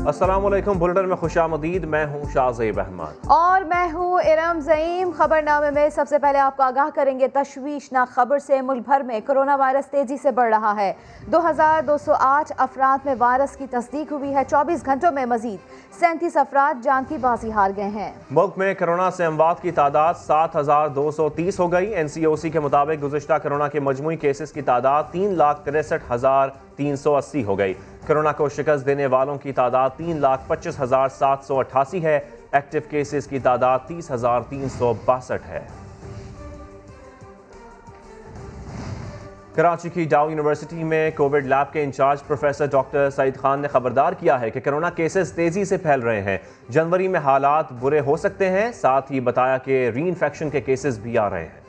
अस्सलामुअलैकुम। बुलेटिन में खुशामदीद। मैं हूँ शाहज़ेब अहमद और मैं हूँ इरम ज़ईम। खबरनामे में सबसे पहले आपको आगाह करेंगे तशवीशनाक खबर से। मुल्क भर में कोरोना वायरस तेजी से बढ़ रहा है। 2208 अफराद में वायरस की तस्दीक हुई है। 24 घंटों में मजीद 37 अफराद जान की बाजी हार गए हैं। मुल्क में कोरोना से अमवात की तादाद 7230 हो गई। NCOC के मुताबिक गुज़िश्ता कोरोना के मजमूई केसेस की तादाद 3,63,380 हो गई। कोरोना को शिकस्त देने वालों की तादाद 3,25,788 है। एक्टिव केसेस की तादाद 30,362 है। कराची की डाउ यूनिवर्सिटी में कोविड लैब के in charge professor doctor Saeed Khan ने खबरदार किया है कि कोरोना केसेस तेजी से फैल रहे हैं। जनवरी में हालात बुरे हो सकते हैं। साथ ही बताया कि री इन्फेक्शन के केसेस भी आ रहे हैं।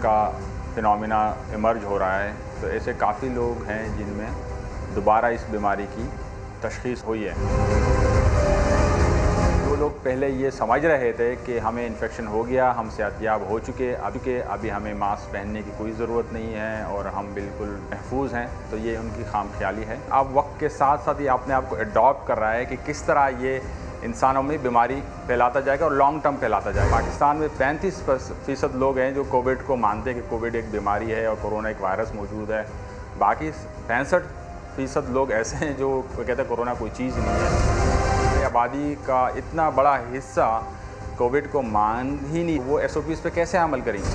का फिनोमिना इमर्ज हो रहा है, तो ऐसे काफ़ी लोग हैं जिनमें दोबारा इस बीमारी की तशख़ीस हुई है। जो लोग पहले ये समझ रहे थे कि हमें इन्फेक्शन हो गया, हम सेहतयाब हो चुके, अभी हमें मास्क पहनने की कोई ज़रूरत नहीं है और हम बिल्कुल महफूज हैं, तो ये उनकी खामख्याली है। अब वक्त के साथ साथ ये अपने आप को एडॉप्ट कर रहा है कि किस तरह ये इंसानों में बीमारी फैलाता जाएगा और लॉन्ग टर्म फैलाता जाएगा। पाकिस्तान में 35% लोग हैं जो कोविड को मानते हैं कि कोविड एक बीमारी है और कोरोना एक वायरस मौजूद है। बाकी 65% लोग ऐसे हैं जो कहते हैं कोरोना कोई चीज़ ही नहीं है। आबादी का इतना बड़ा हिस्सा कोविड को मान ही नहीं, वो SOPs पे कैसे अमल करेंगे?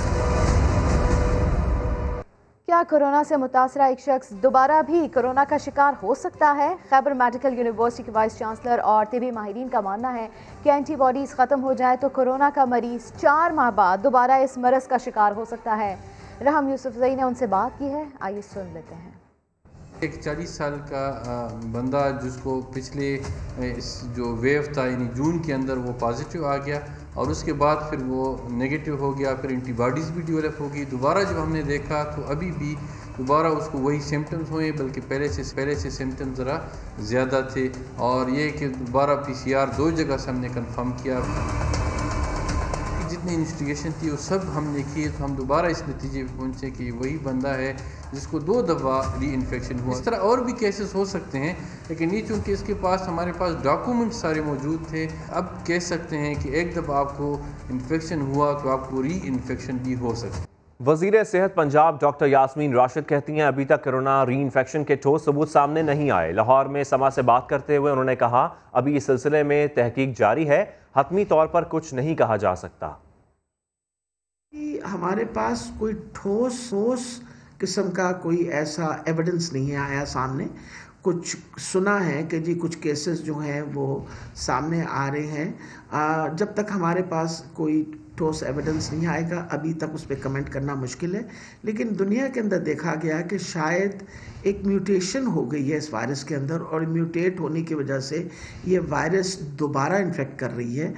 क्या कोरोना से मुतासरा एक शख्स दोबारा भी कोरोना का शिकार हो सकता है? खैबर मेडिकल यूनिवर्सिटी के वाइस चांसलर और तिबी माहिरीन का मानना है कि एंटीबॉडीज़ ख़त्म हो जाए तो कोरोना का मरीज़ 4 माह बाद दोबारा इस मरज़ का शिकार हो सकता है। रहम यूसुफजई ने उनसे बात की है, आइए सुन लेते हैं। एक 40 साल का बंदा जिसको पिछले जो वेव था यानी जून के अंदर वो पॉजिटिव आ गया और उसके बाद फिर वो नेगेटिव हो गया, फिर एंटीबॉडीज़ भी डेवलप होगी। दोबारा जब हमने देखा तो अभी भी दोबारा उसको वही सिम्टम्स हुए, बल्कि पहले से सिम्टम्स ज़रा ज़्यादा थे। और ये कि दोबारा PCR 2 जगह से हमने कंफर्म किया। जितनी इन्वेस्टिगेशन थी वो सब हमने की, तो हम दोबारा इस नतीजे पर पहुँचे कि वही बंदा है जिसको 2 दफ़ा री इन्फेक्शन हुआ। इस तरह और भी केसेस हो सकते हैं, लेकिन ये चूँकि इसके पास हमारे पास डॉक्यूमेंट सारे मौजूद थे, अब कह सकते हैं कि एक दफ़ा आपको इन्फेक्शन हुआ तो आपको री इन्फेक्शन भी हो सकती है। वज़ीर सेहत पंजाब डॉक्टर यास्मीन राशिद कहती हैं अभी तक कोरोना री इन्फेक्शन के ठोस सबूत सामने नहीं आए। लाहौर में समा से बात करते हुए उन्होंने कहा अभी इस सिलसिले में तहकीक जारी है, हतमी तौर पर कुछ नहीं कहा जा सकता। हमारे पास कोई ठोस किस्म का कोई ऐसा एविडेंस नहीं आया सामने। कुछ सुना है कि जी कुछ केसेस जो हैं वो सामने आ रहे हैं। जब तक हमारे पास कोई ठोस एविडेंस नहीं आएगा अभी तक उस पर कमेंट करना मुश्किल है। लेकिन दुनिया के अंदर देखा गया कि शायद एक म्यूटेशन हो गई है इस वायरस के अंदर और म्यूटेट होने की वजह से ये वायरस दोबारा इन्फेक्ट कर रही है।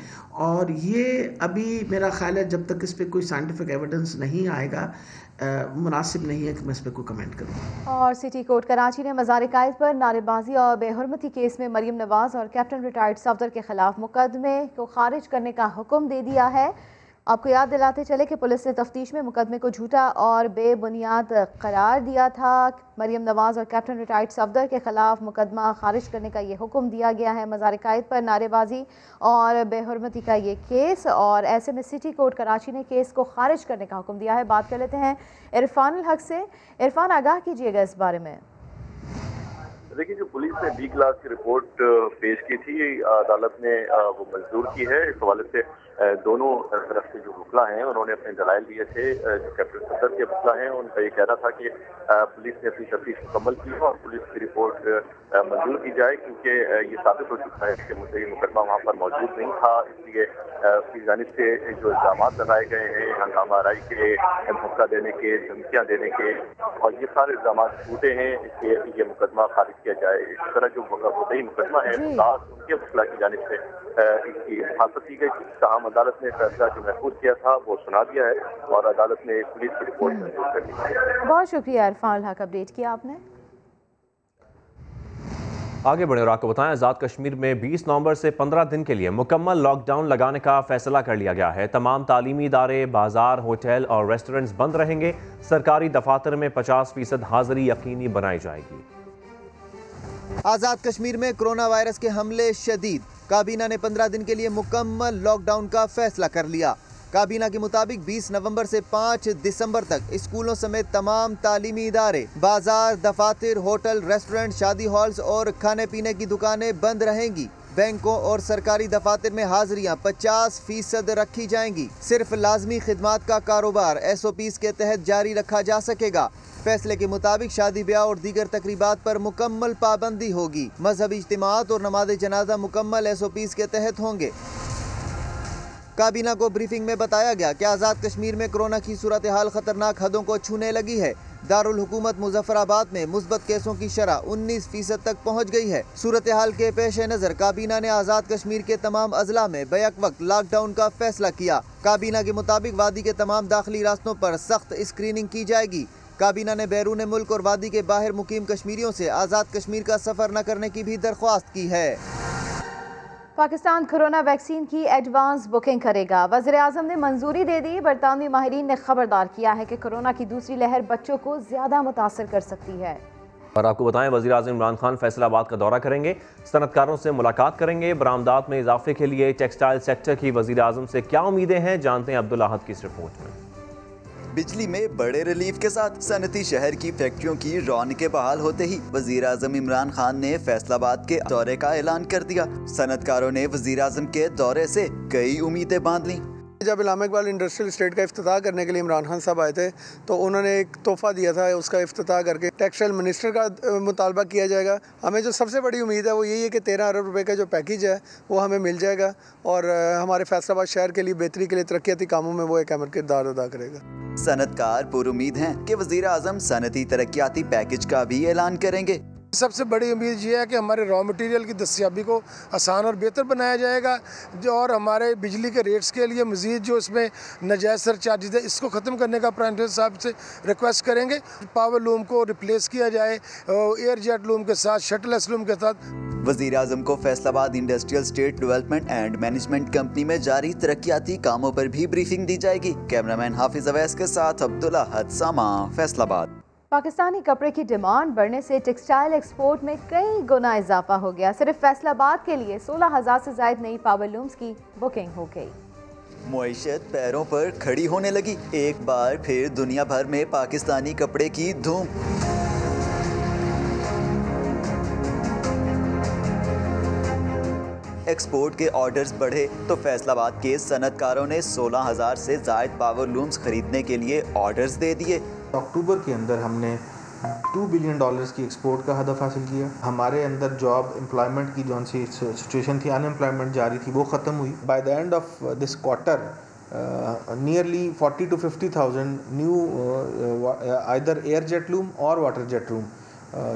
और ये अभी मेरा ख्याल है जब तक इस पर कोई साइंटिफिक एविडेंस नहीं आएगा मुनासिब नहीं है कि मैं इस पर कोई कमेंट करूँ। और सिटी कोर्ट कराची ने मज़ार-ए-कायद पर नारेबाजी और बेहुरमती केस में मरियम नवाज और कैप्टन रिटायर्ड सफदर के खिलाफ मुकदमे को खारिज करने का हुक्म दे दिया है। आपको याद दिलाते चले कि पुलिस ने तफ्तीश में मुकदमे को झूठा और बेबुनियाद करार दिया था। मरियम नवाज और कैप्टन रिटायर्ड सफदर के खिलाफ मुकदमा खारिज करने का ये हुक्म दिया गया है। मज़ार-ए-कायद पर नारेबाजी और बेहुरमती का ये केस, और ऐसे में सिटी कोर्ट कराची ने केस को खारिज करने का हुक्म दिया है। बात कर लेते हैं इरफान हक से। इरफान, आगाह कीजिएगा इस बारे में। देखिए, जो पुलिस ने B क्लास की रिपोर्ट पेश की थी, अदालत ने वो मंजूर की है। इस हवाले से दोनों तरफ से जो वकला हैं उन्होंने अपने दलाइल दिए थे। जो कैप्टन सफदर के वकला हैं उनका ये कहना था कि पुलिस ने अपनी तफ्तीश मुकम्मल की और पुलिस की रिपोर्ट मंजूर की जाए, क्योंकि ये साबित हो चुका है कि मुद्दई मुकदमा वहाँ पर मौजूद नहीं था। इसलिए उसकी जानिब से जो इल्ज़ाम लगाए गए हैं हंगामा आराई के, धक्का देने के, धमकियाँ देने के, और ये सारे इल्ज़ाम झूठे हैं, इसलिए ये मुकदमा खारिज किया जाए। इस तरह जो मुद्दई मुकदमा है उनके वकला की जानिब से इसकी हिफाजत की गई थी। तमाम अदालत ने फैसला जो महफूज किया था वो सुना दिया है और अदालत ने पुलिस की रिपोर्ट मंजूर कर दी है। बहुत शुक्रिया इरफान हक, अपडेट किया आपने। आगे बढ़े और आपको बताएं, आज़ाद कश्मीर में 20 नवंबर से 15 दिन के लिए मुकम्मल लॉकडाउन लगाने का फैसला कर लिया गया है। तमाम तालीमी इदारे, बाजार, होटल और रेस्टोरेंट्स बंद रहेंगे। सरकारी दफातर में 50% हाजिरी यकीनी बनाई जाएगी। आज़ाद कश्मीर में कोरोना वायरस के हमले शदीद। काबीना ने 15 दिन के लिए मुकम्मल लॉकडाउन का फैसला कर लिया। काबीना के मुताबिक 20 नवंबर से 5 दिसंबर तक स्कूलों समेत तमाम तालीमी इदारे, बाजार, दफातर, होटल, रेस्टोरेंट, शादी हॉल्स और खाने पीने की दुकानें बंद रहेंगी। बैंकों और सरकारी दफातर में हाजिरियां 50% रखी जाएंगी। सिर्फ लाजमी खिदमात का कारोबार SOPs के तहत जारी रखा जा सकेगा। फैसले के मुताबिक शादी ब्याह और दीगर तकरीबात पर मुकम्मल पाबंदी होगी। मजहबी इज्तिमात और नमाज जनाजा मुकम्मल SOPs के तहत होंगे। काबीना को ब्रीफिंग में बताया गया कि आज़ाद कश्मीर में कोरोना की सूरत हाल खतरनाक हदों को छूने लगी है। दारुल हुकूमत मुजफ्फराबाद में मुस्बत केसों की शरह 19% तक पहुँच गई है। सूरत हाल के पेश नज़र काबीना ने आज़ाद कश्मीर के तमाम अजला में बैक वक्त लॉकडाउन का फैसला किया। काबीना के मुताबिक वादी के तमाम दाखिली रास्तों पर सख्त स्क्रीनिंग की जाएगी। काबीना ने बैरून मुल्क और वादी के बाहर मुकीम कश्मीरियों से आज़ाद कश्मीर का सफ़र न करने की भी दरख्वास्त की है। पाकिस्तान कोरोना वैक्सीन की एडवांस बुकिंग करेगा। वज़ीर आज़म ने मंजूरी दे दी। बरतानवी माहिरीन ने खबरदार किया है कि कोरोना की दूसरी लहर बच्चों को ज़्यादा मुतासर कर सकती है। और आपको बताएं, वज़ीर आज़म इमरान खान फैसलाबाद का दौरा करेंगे, सनतकारों से मुलाकात करेंगे। बरामदात में इजाफे के लिए टेक्सटाइल सेक्टर की वज़ीर आज़म से क्या उम्मीदें हैं, जानते हैं अब्दुल अहद की इस रिपोर्ट में। बिजली में बड़े रिलीफ के साथ सनती शहर की फैक्ट्रियों की रौनकें बहाल होते ही वजीर आजम इमरान खान ने फैसलाबाद के दौरे का ऐलान कर दिया। सनतकारों ने वजीर आजम के दौरे से कई उम्मीदें बांध ली। जब इलामा इकबाल इंडस्ट्रियल एस्टेट का इफ्तिताह करने के लिए इमरान खान साहब आए थे तो उन्होंने एक तोहफा दिया था, उसका इफ्तिताह करके टेक्सटाइल मिनिस्टर का मुतालबा किया जाएगा। हमें जो सबसे बड़ी उम्मीद है वो यही है कि 13 अरब रुपए का जो पैकेज है वो हमें मिल जाएगा और हमारे फैसलाबाद शहर के लिए बेहतरी के लिए तरक्याती कामों में वो एक अहम किरदार अदा करेगा। सनतकार पुरुमीद हैं कि वजीर आजम सनती तरक्याती पैकेज का भी ऐलान करेंगे। सबसे बड़ी उम्मीद ये है कि हमारे रॉ मटेरियल की दस्तयाबी को आसान और बेहतर बनाया जाएगा जो और हमारे बिजली के रेट्स के लिए मज़ीद जो इसमें नाजायज़ सरचार्जेज है इसको ख़त्म करने का प्राइम मिनिस्टर साहब से रिक्वेस्ट करेंगे। पावर लूम को रिप्लेस किया जाए एयर जेट लूम के साथ, शटलेस लूम के साथ। वज़ीर आज़म को Faisalabad industrial state development and management company में जारी तरक्याती कामों पर भी ब्रीफिंग दी जाएगी। कैमरामैन हाफिज अवैस के साथ अब्दुल अहद, सामा, फैसलाबाद। पाकिस्तानी कपड़े की डिमांड बढ़ने से टेक्सटाइल एक्सपोर्ट में कई गुना इजाफा हो गया। सिर्फ फैसलाबाद के लिए 16,000 से ज्यादा नई पावर लूम्स की बुकिंग हो गई। मुईशत पैरों पर खड़ी होने लगी। एक बार फिर दुनिया भर में पाकिस्तानी कपड़े की धूम। एक्सपोर्ट के ऑर्डर्स बढ़े तो फैसलाबाद के सनतकारों ने 16,000 से ज़ायद पावर लूम्स खरीदने के लिए ऑर्डर्स दे दिए। अक्टूबर के अंदर हमने $2 बिलियन की एक्सपोर्ट का हदफ हासिल किया। हमारे अंदर जॉब एम्प्लॉयमेंट की जो सी सिचुएशन थी, अनएम्प्लॉयमेंट जारी थी, वो ख़त्म हुई। By the end of this quarter nearly 40,000 to 50,000 new either air jet loom और वाटर जेट लूम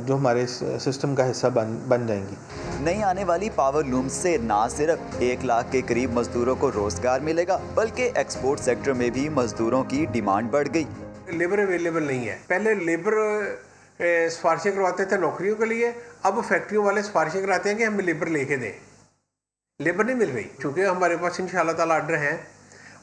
जो हमारे सिस्टम का हिस्सा बन जाएंगी। नई आने वाली पावर लूम्स से ना सिर्फ 1 लाख के करीब मजदूरों को रोजगार मिलेगा बल्कि एक्सपोर्ट सेक्टर में भी मजदूरों की डिमांड बढ़ गई। लेबर अवेलेबल नहीं है। पहले लेबर सिफारिशें करवाते थे नौकरियों के लिए, अब फैक्ट्रियों वाले सिफारिशें कराते हैं कि हमें लेबर लेके दें। लेबर नहीं मिल रही क्योंकि हमारे पास इंशाल्लाह ताला ऑर्डर हैं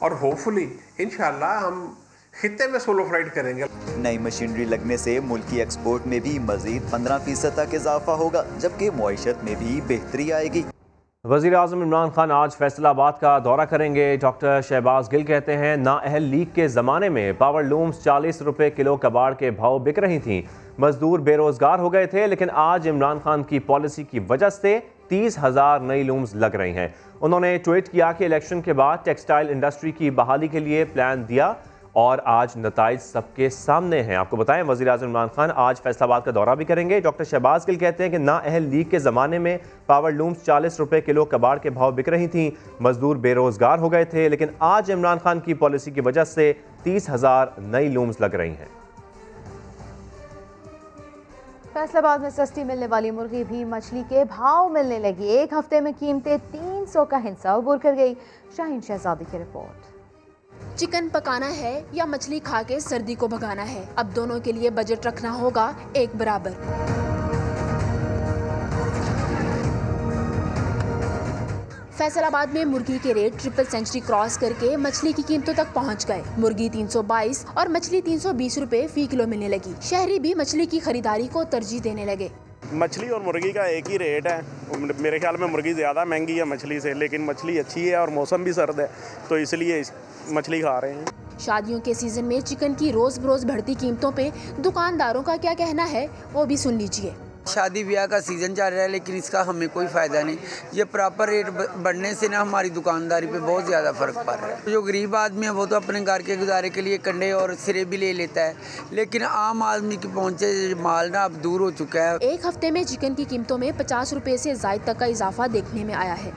और होपफुली इंशाल्लाह हम खित्ते में सोलो फ्लाइट करेंगे। नई मशीनरी लगने से मुल्क की एक्सपोर्ट में भी मजीद 15% तक इजाफा होगा जबकि मुईशत में भी बेहतरी आएगी। वज़ीर आज़म इमरान खान आज फैसलाबाद का दौरा करेंगे। डॉक्टर शहबाज गिल कहते हैं नाअहल लीग के ज़माने में पावर लूम्स 40 रुपये किलो कबाड़ के भाव बिक रही थीं, मजदूर बेरोज़गार हो गए थे, लेकिन आज इमरान खान की पॉलिसी की वजह से 30,000 नई लूम्स लग रही हैं। उन्होंने ट्वीट किया कि इलेक्शन के बाद टेक्सटाइल इंडस्ट्री की बहाली के लिए प्लान दिया और आज नताइज सबके सामने हैं। आपको बताएं, वज़ीर आज़म इमरान खान आज फैसलाबाद का दौरा भी करेंगे। डॉक्टर शहबाज गिल कहते हैं कि नाअहल लीग के ज़माने में पावर लूम्स 40 रुपये किलो कबाड़ के भाव बिक रही थीं, मजदूर बेरोज़गार हो गए थे, लेकिन आज इमरान खान की पॉलिसी की वजह से 30,000 नई लूम्स लग रही हैं। फैसलाबाद में सस्ती मिलने वाली मुर्गी भी मछली के भाव मिलने लगी। एक हफ्ते में कीमतें 300 का हिस्सा अबूर कर गई। शाहीन शहजादी की रिपोर्ट। चिकन पकाना है या मछली खा के सर्दी को भगाना है, अब दोनों के लिए बजट रखना होगा एक बराबर। फैसलाबाद में मुर्गी के रेट ट्रिपल सेंचुरी क्रॉस करके मछली की कीमतों तक पहुंच गए। मुर्गी 322 और मछली 320 रुपए फी किलो मिलने लगी। शहरी भी मछली की खरीदारी को तरजीह देने लगे। मछली और मुर्गी का एक ही रेट है। मेरे ख्याल में मुर्गी ज़्यादा महंगी है मछली से, लेकिन मछली अच्छी है और मौसम भी सर्द है, तो इसलिए मछली खा रहे हैं। शादियों के सीजन में चिकन की रोज बरोज बढ़ती कीमतों पे दुकानदारों का क्या कहना है, वो भी सुन लीजिए। शादी ब्याह का सीज़न चल रहा है, लेकिन इसका हमें कोई फ़ायदा नहीं। ये प्रॉपर रेट बढ़ने से ना हमारी दुकानदारी पे बहुत ज़्यादा फ़र्क पड़ रहा है। जो गरीब आदमी है वो तो अपने घर के गुजारे के लिए कंडे और सिरे भी ले लेता है, लेकिन आम आदमी के पहुँचे माल ना अब दूर हो चुका है। एक हफ्ते में चिकन की कीमतों में 50 रुपये से ज़ायद तक का इजाफा देखने में आया है।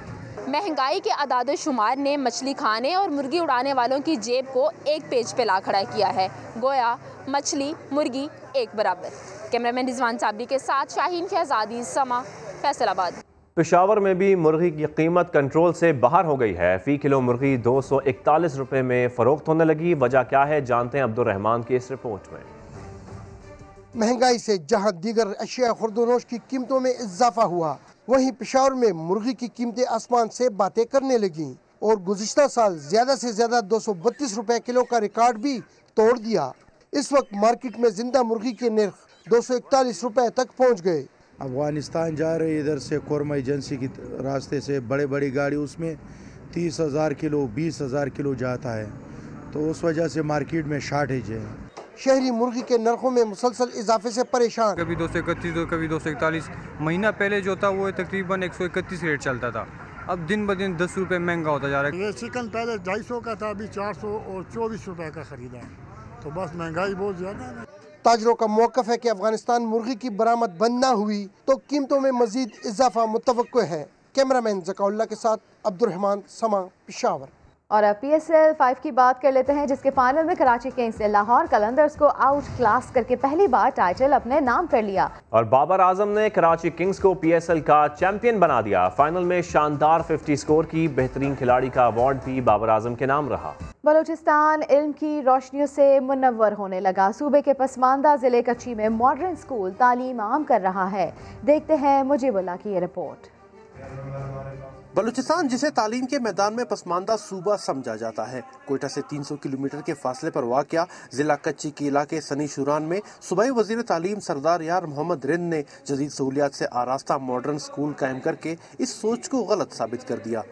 महंगाई के अदाद शुमार ने मछली खाने और मुर्गी उड़ाने वालों की जेब को एक पेज पे ला खड़ा किया है। गोया मछली मुर्गी एक बराबर। कैमरामैन रिजवान साबरी के साथ शाहीन शहजादी, समा, फैसलाबाद। पेशावर में भी मुर्गी की कीमत कंट्रोल से बाहर हो गई है। फ़ी किलो मुर्गी 241 रुपये में फ़रोख्त होने लगी। वजह क्या है, जानते हैं अब्दुल रहमान की इस रिपोर्ट में। महंगाई से जहां दीगर अशिया खुर्दोनोश की कीमतों में इजाफा हुआ, वहीं पेशावर में मुर्गी की कीमतें आसमान से बातें करने लगीं और गुज़िश्ता साल ज़्यादा से ज़्यादा 232 रुपये किलो का रिकॉर्ड भी तोड़ दिया। इस वक्त मार्केट में जिंदा मुर्गी के निर्ख 241 रुपये तक पहुँच गए। अफगानिस्तान जा रही इधर से कोरमा एजेंसी की रास्ते से बड़े बड़ी गाड़ी, उसमें 30,000 किलो 20,000 किलो जाता है, तो उस वजह से मार्केट में शॉर्टेज है। शहरी मुर्गी के नरखों में मुसलसल इजाफे से परेशान। कभी 231 तो कभी 241। महीना पहले जो था वो तकरीबन 131 रेट चलता था, अब दिन ब दिन 10 रुपये महंगा होता जा रहा है। ये चिकन पहले 250 का था, अभी 400 और 24 रुपये का खरीदा है, तो बस महंगाई बहुत ज़्यादा है। ताजरों का मौक़िफ़ है कि अफगानिस्तान मुर्गी की बरामद बंद न हुई तो कीमतों में मजीद इजाफा मुतवक्को है। कैमरामैन ज़काउल्लाह के साथ अब्दुल रहमान, समा, पेशावर। और अब PSL 5 की बात कर लेते हैं, जिसके फाइनल में कराची किंग्स ने लाहौर कलंदर्स को आउट क्लास करके पहली बार टाइटल अपने नाम कर लिया और बाबर आजम ने कराची किंग्स को PSL का चैंपियन बना दिया। फाइनल में शानदार 50 स्कोर की बेहतरीन खिलाड़ी का अवार्ड भी बाबर आजम के नाम रहा। बलूचिस्तान इल्म की रोशनियों से मुनव्वर होने लगा। सूबे के पसमानदा जिले कच्ची में मॉडर्न स्कूल तालीम आम कर रहा है। देखते हैं मुजीबुल्लाह की ये रिपोर्ट। बलूचिस्तान, जिसे तालीम के मैदान में पसमानदा सूबा समझा जाता है, कोयटा से 300 किलोमीटर के फासले पर वाक़या जिला कच्ची के इलाके सनी शुरान में सूबाई वज़ीर तालीम सरदार यार मोहम्मद रिंद ने जदीद सहूलियात से आरास्ता मॉडर्न स्कूल कायम करके इस सोच को गलत साबित कर दिया।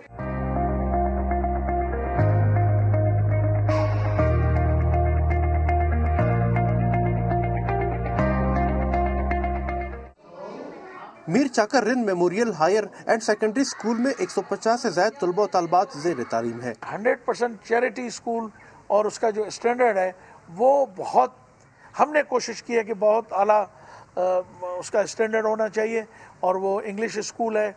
Mir Chakar Rind memorial higher and secondary school में 150 से ज्यादा तलबा और तलबात ज़ेर तालीम है। 100% चैरिटी स्कूल और उसका जो स्टैंडर्ड है वो बहुत, हमने कोशिश की है कि बहुत आला उसका स्टैंडर्ड होना चाहिए, और वो इंग्लिश स्कूल है।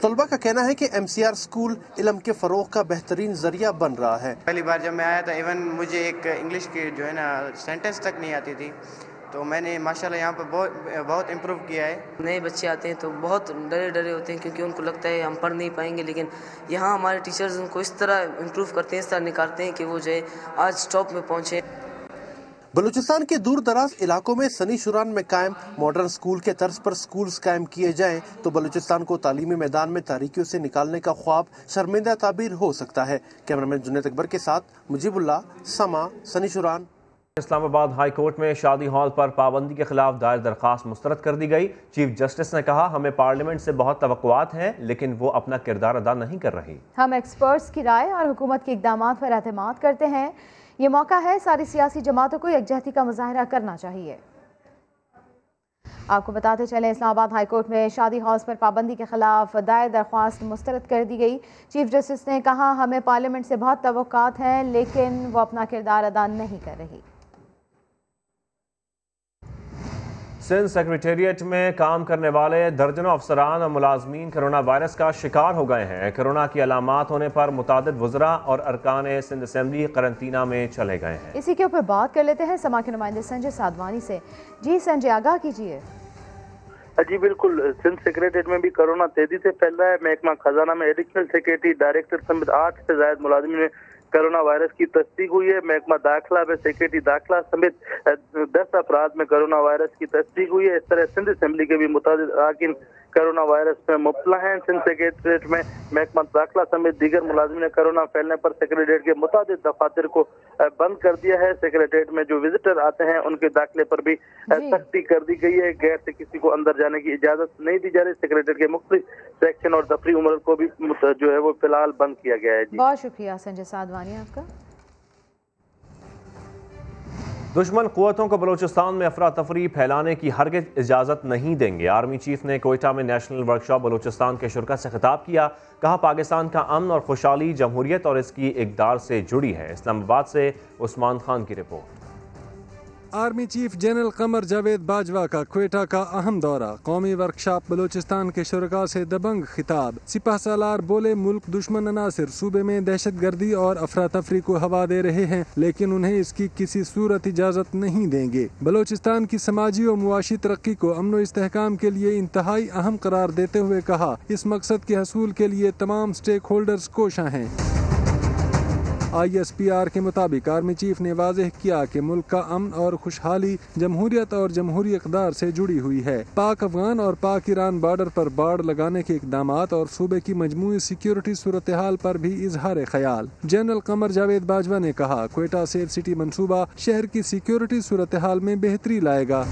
तलबा का कहना है कि MCR स्कूल इल्म के फ़रोग़ का बेहतरीन जरिया बन रहा है। पहली बार जब मैं आया था, इवन मुझे एक इंग्लिश की जो है ना सेंटेंस तक नहीं आती थी, तो मैंने माशाल्लाह यहाँ पर बहुत इम्प्रूव किया है। नए बच्चे आते हैं तो बहुत डरे डरे होते हैं, क्योंकि उनको लगता है हम पढ़ नहीं पाएंगे, लेकिन यहाँ हमारे टीचर्स उनको इस तरह इम्प्रूव करते हैं, इस तरह निकालते हैं कि वो जो है आज टॉप में पहुँचे। बलूचिस्तान के दूर दराज इलाकों में सनी शुरान में कायम मॉडर्न स्कूल के तर्ज पर स्कूल्स कायम किए जाएं तो बलूचिस्तान को तालीमी मैदान में तारीकियों से निकालने का ख्वाब शर्मिंदा ताबीर हो सकता है। कैमरामैन जुनैद अकबर के साथ मुजीबुल्लाह, समा, सनी शुरान। इस्लामाबाद हाई कोर्ट में शादी हॉल पर पाबंदी के खिलाफ दायर दरख्वास्त मुस्तरद कर दी गई। चीफ जस्टिस ने कहा, हमें पार्लियामेंट से बहुत तवक्कुआत हैं, लेकिन वो अपना किरदार अदा नहीं कर रही। हम एक्सपर्ट्स की राय और हुकूमत के इक़दामात पर एतमाद करते हैं। ये मौका है, सारी सियासी जमातों को यकजहती का मुजाहरा करना चाहिए। आपको बताते चलें, इस्लामाबाद हाई कोर्ट में शादी हॉल्स पर पाबंदी के खिलाफ दायर दरख्वास्त मुस्तरद कर दी गई। चीफ जस्टिस ने कहा, हमें पार्लियामेंट से बहुत तवक्कुआत हैं, लेकिन वो अपना किरदार अदा नहीं कर रही। सिंध सेक्रेटेरिएट में काम करने वाले दर्जनों अफसरान और मुलाजमीन कोरोना वायरस का शिकार हो गए हैं। कोरोना की अलामात होने पर मुतादिद वज़रा और अरकान सिंध असेंबली करंतना में चले गए हैं। इसी के ऊपर बात कर लेते हैं समा के नुमाइंदे संजय साधवानी से। जी संजय, आगाह कीजिए। जी बिल्कुल, सिंध सेक्रेटेरिएट में भी कोरोना तेजी से फैल रहा है। महकमा खजाना में एडिशनल सेक्रेटरी, डायरेक्टर समेत 8 से ज्यादा मुलाजिमीन में कोरोना वायरस की तस्दीक हुई है। महकमा दाखिला में सेक्रेटरी दाखिला समेत 10 अफराद में कोरोना वायरस की तस्दीक हुई है। इस तरह सिंध असम्बली के भी मुताबिक अरकान कोरोना वायरस में मुब्तला हैं। सिंध सेक्रेटरीट में महकमा दाखिला समेत दीगर मुलाजिम ने कोरोना फैलने पर सेक्रेटरीट के मुताबिक दफातर को बंद कर दिया है। सेक्रेटरीट में जो विजिटर आते हैं उनके दाखिले पर भी सख्ती कर दी गई है। गैर से किसी को अंदर जाने की इजाजत नहीं दी जा रही। सेक्रेटरीट के मुख्तलिफ सेक्शन और दफरी उम्र को भी जो है वो फिलहाल बंद किया गया है। जी बहुत शुक्रिया संजय साधवानी आपका। दुश्मन क़ुव्वतों को बलूचिस्तान में अफरा तफरी फैलाने की हरगिज़ इजाज़त नहीं देंगे। आर्मी चीफ ने कोयटा में नेशनल वर्कशॉप बलूचिस्तान के शुरा से खिताब किया। कहा, पाकिस्तान का अमन और खुशहाली जमहूरियत और इसकी इक़दार से जुड़ी है। इस्लामाबाद से उस्मान खान की report. Army chief general Qamar Javed Bajwa का क्वेटा का अहम दौरा। कौमी वर्कशॉप बलूचिस्तान के शुरका से दबंग खिताब। सिपह सालार बोले, मुल्क दुश्मन अनासिर सूबे में दहशत गर्दी और अफरा तफरी को हवा दे रहे हैं, लेकिन उन्हें इसकी किसी सूरत इजाज़त नहीं देंगे। बलूचिस्तान की समाजी और मुआशी तरक्की को अमन व इस्तेहकाम के लिए इंतहाई अहम करार देते हुए कहा, इस मकसद के हसूल के लिए तमाम स्टेक होल्डर्स कोशां हैं। ISPR के मुताबिक आर्मी चीफ ने वाज़ेह किया कि मुल्क का अमन और खुशहाली जमहूरियत और जमहूरी इक़दार से जुड़ी हुई है। पाक अफगान और पाक ईरान बॉर्डर पर बाड़ लगाने के इक़दामात और सूबे की मजमूई सिक्योरिटी सूरत हाल पर भी इजहार ख्याल। जनरल कमर जावेद बाजवा ने कहा, क्वेटा सेफ सिटी मंसूबा शहर की सिक्योरिटी सूरत हाल में बेहतरी लाएगा।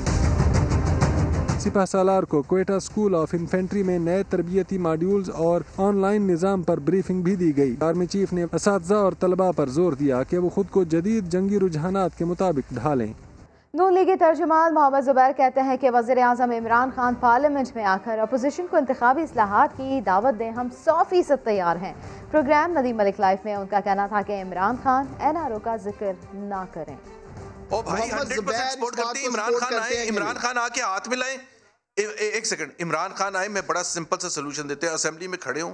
सिपह सालार को क्वेटा स्कूल ऑफ इन्फेंट्री में नए तरबियती मॉड्यूल्स और ऑनलाइन निज़ाम पर ब्रीफिंग भी दी गई। आर्मी चीफ ने असातिज़ा और तलबा पर जोर दिया कि वो खुद को जदीद जंगी रुझानात के मुताबिक ढालें। नून लीगी तर्जुमान मोहम्मद जुबैर कहते हैं कि वज़ीर आज़म इमरान खान पार्लियामेंट में आकर अपोजिशन को इंतखाबी इस्लाहात की दावत दें, हम 100% तैयार हैं। प्रोग्राम नदीम मलिक लाइफ में उनका कहना था कि इमरान खान NRO का जिक्र ना करें। ओ भाई 100% सपोर्ट करते हैं। इमरान खान आए, इमरान खान आके हाथ मिलाएं। एक सेकंड, इमरान खान आए, मैं बड़ा सिंपल सा सोल्यूशन देते हैं। असेंबली में खड़े हों,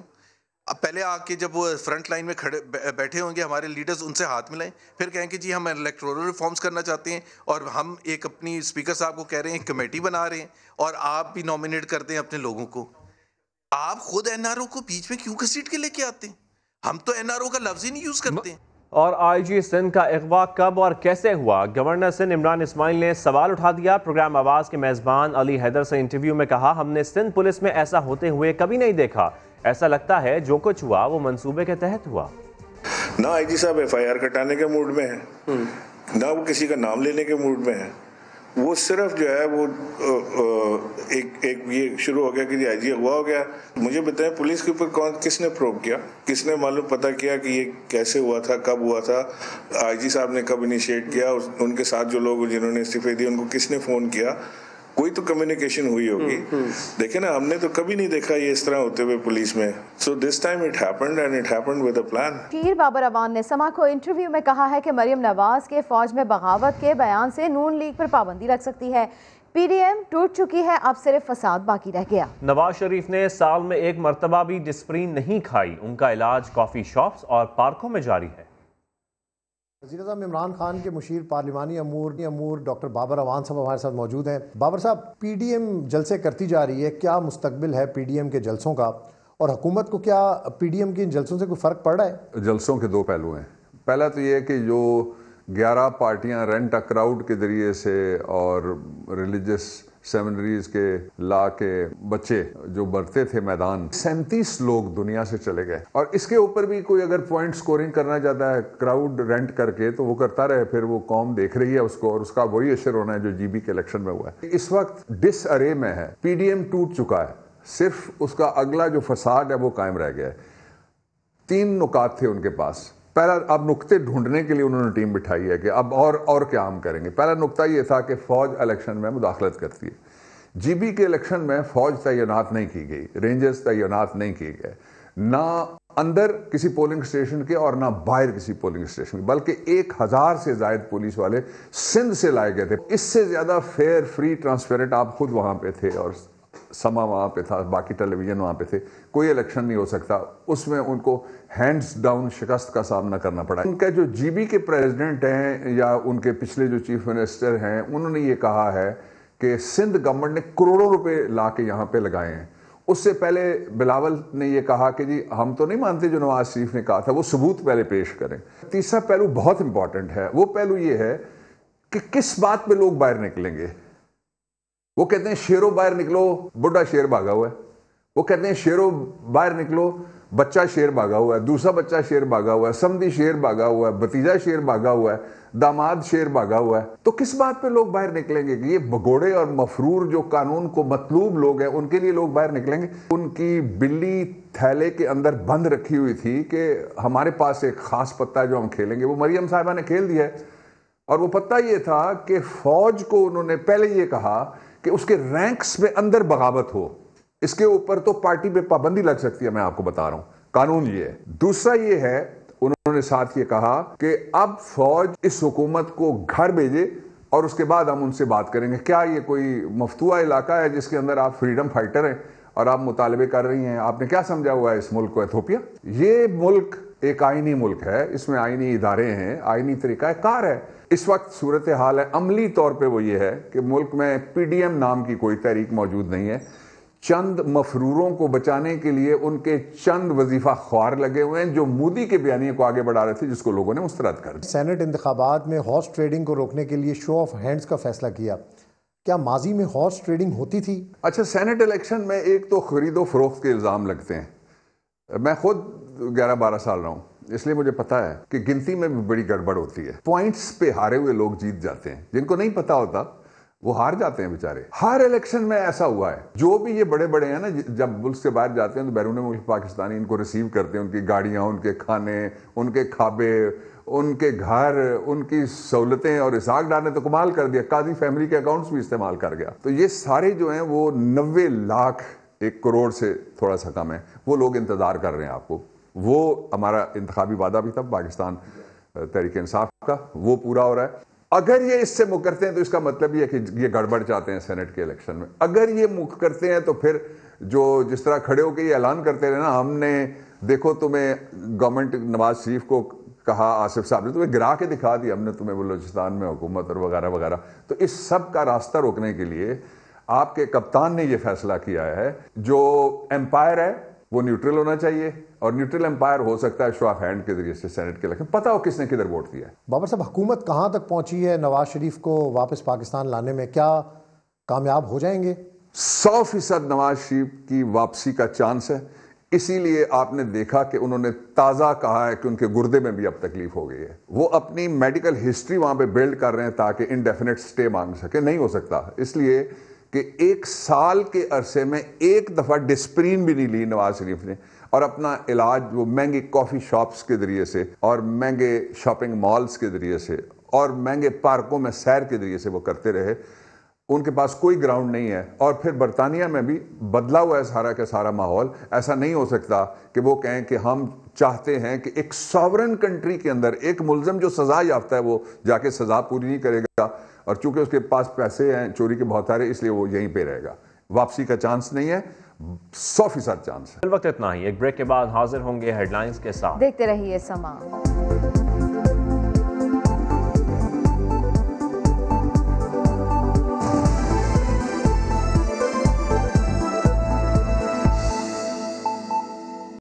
अब पहले आके जब वो फ्रंट लाइन में खड़े बैठे होंगे हमारे लीडर्स, उनसे हाथ मिलाएं, फिर कहें कि जी हम इलेक्टोरल रिफॉर्म्स करना चाहते हैं और हम एक अपनी स्पीकर साहब को कह रहे हैं कमेटी बना रहे हैं और आप भी नॉमिनेट करते हैं अपने लोगों को। आप खुद NRO को बीच में क्यों घसीट के लेके आते हैं? हम तो NRO का लफ्ज ही नहीं यूज करते हैं। और IG सिंध का अगवा कब और कैसे हुआ? गवर्नर सिंध इमरान इस्माइल ने सवाल उठा दिया। प्रोग्राम आवाज़ के मेज़बान अली हैदर से इंटरव्यू में कहा, हमने सिंध पुलिस में ऐसा होते हुए कभी नहीं देखा। ऐसा लगता है जो कुछ हुआ वो मंसूबे के तहत हुआ। ना IG साहब FIR कटाने के मूड में है, ना वो किसी का नाम लेने के मूड में है। वो सिर्फ जो है वो एक ये शुरू हो गया कि IG अगवा हो गया। मुझे बताएं, पुलिस के ऊपर किसने प्रोब किया, किसने मालूम पता किया कि ये कैसे हुआ था, कब हुआ था, IG साहब ने कब इनिशिएट किया, उनके साथ जो लोग जिन्होंने इस्तीफे दिए उनको किसने फ़ोन किया, कोई तो कम्युनिकेशन हुई होगी। देखे ना, हमने तो कभी नहीं देखा ये इस तरह होते हुए पुलिस में। So this time it happened and it happened with a plan. Sher Babar Awan ने समा को इंटरव्यू में कहा है कि मरियम नवाज के फौज में बगावत के बयान से नून लीग पर पाबंदी लग सकती है। PDM टूट चुकी है, अब सिर्फ फसाद बाकी रह गया। नवाज शरीफ ने साल में एक मरतबा भी डिस्प्रिन नहीं खाई। उनका इलाज कॉफी शॉप्स और पार्कों में जारी है। वज़ीर-ए-आज़म इमरान खान के मुशीर पार्लिमानी अमूर डॉक्टर बाबर अवान साहब हमारे साथ मौजूद हैं। बाबर साहब, PDM जलसे करती जा रही है, क्या मुस्तकबिल है PDM के जलसों का, और हुकूमत को क्या PDM के इन जलसों से कोई फ़र्क पड़ रहा है? जलसों के दो पहलू हैं। पहला तो ये है कि जो 11 पार्टियां रेंट अ क्राउड के ज़रिए से और रिलीजियस सेमिनरीज के ला के बच्चे जो बढ़ते थे मैदान, 37 लोग दुनिया से चले गए। और इसके ऊपर भी कोई अगर पॉइंट स्कोरिंग करना चाहता है क्राउड रेंट करके, तो वो करता रहे, फिर वो कौम देख रही है उसको, और उसका वही असर होना है जो GB के इलेक्शन में हुआ है। इस वक्त डिसअरे में है, PDM टूट चुका है, सिर्फ उसका अगला जो फसाद है वो कायम रह गया है। 3 नुकात थे उनके पास। पहला, अब नुक्ते ढूंढने के लिए उन्होंने टीम बिठाई है कि अब और क्या हम करेंगे। पहला नुक्ता ये था कि फौज इलेक्शन में मुदाखलत करती है। GB के इलेक्शन में फौज तैनात नहीं की गई, रेंजर्स तैनात नहीं किए गए, ना अंदर किसी पोलिंग स्टेशन के और ना बाहर किसी पोलिंग स्टेशन के, बल्कि 1000 से ज्यादा पुलिस वाले सिंध से लाए गए थे। इससे ज्यादा फेयर, फ्री, ट्रांसपेरेंट, आप खुद वहां पे थे और समा वहाँ पे था, बाकी टेलीविजन वहाँ पे थे, कोई इलेक्शन नहीं हो सकता। उसमें उनको हैंड्स डाउन शिकस्त का सामना करना पड़ा। उनका जो GB के प्रेसिडेंट हैं या उनके पिछले जो चीफ मिनिस्टर हैं, उन्होंने ये कहा है कि सिंध गवर्नमेंट ने करोड़ों रुपए ला के यहाँ पे लगाए हैं। उससे पहले बिलावल ने ये कहा कि जी हम तो नहीं मानते जो नवाज शरीफ ने कहा था, वो सबूत पहले पेश करें। तीसरा पहलू बहुत इंपॉर्टेंट है, वो पहलू ये है कि किस बात पे लोग बाहर निकलेंगे। वो कहते हैं शेरों बाहर निकलो, बुढ़ा शेर भागा हुआ है। वो कहते हैं शेरों बाहर निकलो, बच्चा शेर भागा हुआ है, दूसरा बच्चा शेर भागा हुआ है, समधी शेर भागा हुआ है, भतीजा शेर भागा हुआ है, दामाद शेर भागा हुआ है। तो किस बात पे लोग बाहर निकलेंगे कि ये भगोड़े और मफरूर जो कानून को मतलूब लोग हैं उनके लिए लोग बाहर निकलेंगे? उनकी बिल्ली थैले के अंदर बंद रखी हुई थी कि हमारे पास एक खास पत्ता है जो हम खेलेंगे, वो मरियम साहिबा ने खेल दिया है। और वो पत्ता ये था कि फौज को उन्होंने पहले ये कहा कि उसके रैंक्स में अंदर बगावत हो, इसके ऊपर तो पार्टी पे पाबंदी लग सकती है। मैं आपको बता रहा हूं कानून ये है। दूसरा ये है, उन्होंने साथ ये कहा कि अब फौज इस हुकूमत को घर भेजे और उसके बाद हम उनसे बात करेंगे। क्या ये कोई मफतूआ इलाका है जिसके अंदर आप फ्रीडम फाइटर हैं और आप मुतालबे कर रही हैं? आपने क्या समझा हुआ है इस मुल्क को, एथियोपिया? ये मुल्क एक आईनी मुल्क है, इसमें आईनी इदारे हैं, आईनी तरीका कार है। इस वक्त सूरत हाल है अमली तौर पे वो ये है कि मुल्क में पीडीएम नाम की कोई तहरीक मौजूद नहीं है। चंद मफरूरों को बचाने के लिए उनके चंद वजीफा ख्वार लगे हुए हैं जो मोदी के बयानिए को आगे बढ़ा रहे थे, जिसको लोगों ने मुस्तरद कर दिया। सेनेट इंतखाबात में हॉर्स ट्रेडिंग को रोकने के लिए शो ऑफ हैंड्स का फैसला किया। क्या माजी में हॉर्स ट्रेडिंग होती थी? अच्छा, सेनेट इलेक्शन में एक तो खरीदो फरोख्त के इल्ज़ाम लगते हैं। मैं खुद 11-12 साल रहा हूँ, इसलिए मुझे पता है कि गिनती में भी बड़ी गड़बड़ होती है। पॉइंट्स पे हारे हुए लोग जीत जाते हैं, जिनको नहीं पता होता वो हार जाते हैं बेचारे। हर इलेक्शन में ऐसा हुआ है। जो भी ये बड़े बड़े हैं ना, जब मुल्क से बाहर जाते हैं तो बैरून मुल्क पाकिस्तानी इनको रिसीव करते हैं, उनकी गाड़ियाँ, उनके खाने, उनके खाबे, उनके घर, उनकी सहूलतें, और इसाक डार ने तो कमाल कर दिया, काजी फैमिली के अकाउंट्स भी इस्तेमाल कर गया। तो ये सारे जो हैं वो 90 लाख 1 करोड़ से थोड़ा सा कम है, वो लोग इंतज़ार कर रहे हैं आपको। वो हमारा इंतखाबी वादा भी था पाकिस्तान तहरीक इंसाफ का, वो पूरा हो रहा है। अगर ये इससे मुख करते हैं तो इसका मतलब ये है कि ये गड़बड़ चाहते हैं सेनेट के इलेक्शन में। अगर ये मुख करते हैं तो फिर जो जिस तरह खड़े होकर ये ऐलान करते रहे ना, हमने देखो तुम्हें गवर्नमेंट नवाज शरीफ को कहा, आसिफ साहब ने तुम्हें गिरा के दिखा दिया, हमने तुम्हें बलूचिस्तान में हुकूमत और वगैरह वगैरह। तो इस सब का रास्ता रोकने के लिए आपके कप्तान ने यह फैसला किया है, जो एम्पायर है वो न्यूट्रल होना चाहिए, और न्यूट्रल एम्पायर हो सकता है शो ऑफ हैंड के जरिए से सेनेट के इलेक्शन। पता हो किसने किधर वोट दिया है। बाबर साहब, हुकूमत कहाँ तक पहुंची है नवाज शरीफ को वापस पाकिस्तान लाने में? क्या कामयाब हो जाएंगे? 100% नवाज शरीफ की वापसी का चांस है। इसीलिए आपने देखा कि उन्होंने ताज़ा कहा है कि उनके गुर्दे में भी अब तकलीफ हो गई है। वो अपनी मेडिकल हिस्ट्री वहां पे बिल्ड कर रहे हैं ताकि इंडेफिनेट स्टे मांग सके। नहीं हो सकता, इसलिए कि 1 साल के अरसे में एक दफ़ा डिस्प्रीन भी नहीं ली नवाज शरीफ ने, और अपना इलाज वो महंगे कॉफ़ी शॉप्स के ज़रिए से और महंगे शॉपिंग मॉल्स के ज़रिए से और महंगे पार्कों में सैर के ज़रिए से वो करते रहे। उनके पास कोई ग्राउंड नहीं है। और फिर बरतानिया में भी बदला हुआ है सारा का सारा माहौल। ऐसा नहीं हो सकता कि वो कहें कि हम चाहते हैं कि एक सॉवरन कंट्री के अंदर एक मुलजम जो सज़ा याफ्ता है वो जाके सज़ा पूरी नहीं करेगा, और चूंकि उसके पास पैसे हैं चोरी के बहुत सारे, इसलिए वो यहीं पे रहेगा। वापसी का चांस नहीं है, 100% चांस है। वक्त इतना ही। एक ब्रेक के बाद हाजिर होंगे हेडलाइंस के साथ। देखते रहिए समा।